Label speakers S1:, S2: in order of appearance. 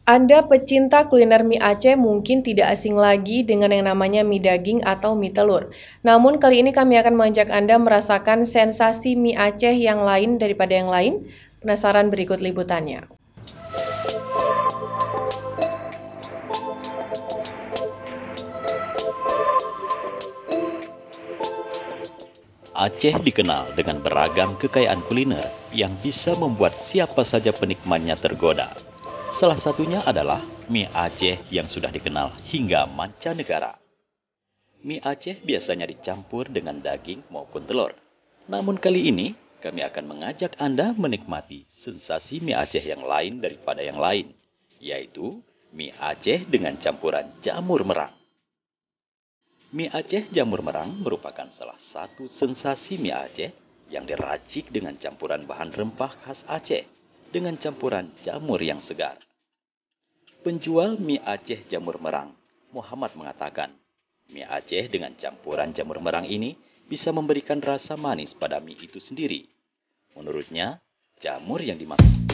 S1: Anda pecinta kuliner mie Aceh mungkin tidak asing lagi dengan yang namanya mie daging atau mie telur. Namun kali ini kami akan mengajak Anda merasakan sensasi mie Aceh yang lain daripada yang lain. Penasaran berikut liputannya.
S2: Aceh dikenal dengan beragam kekayaan kuliner yang bisa membuat siapa saja penikmatnya tergoda. Salah satunya adalah mie Aceh yang sudah dikenal hingga mancanegara. Mie Aceh biasanya dicampur dengan daging maupun telur. Namun kali ini, kami akan mengajak Anda menikmati sensasi mie Aceh yang lain daripada yang lain, yaitu mie Aceh dengan campuran jamur merang. Mie Aceh jamur merang merupakan salah satu sensasi mie Aceh yang diracik dengan campuran bahan rempah khas Aceh dengan campuran jamur yang segar. Penjual mie Aceh jamur merang, Muhammad mengatakan, mie Aceh dengan campuran jamur merang ini bisa memberikan rasa manis pada mie itu sendiri. Menurutnya, jamur yang dimaksud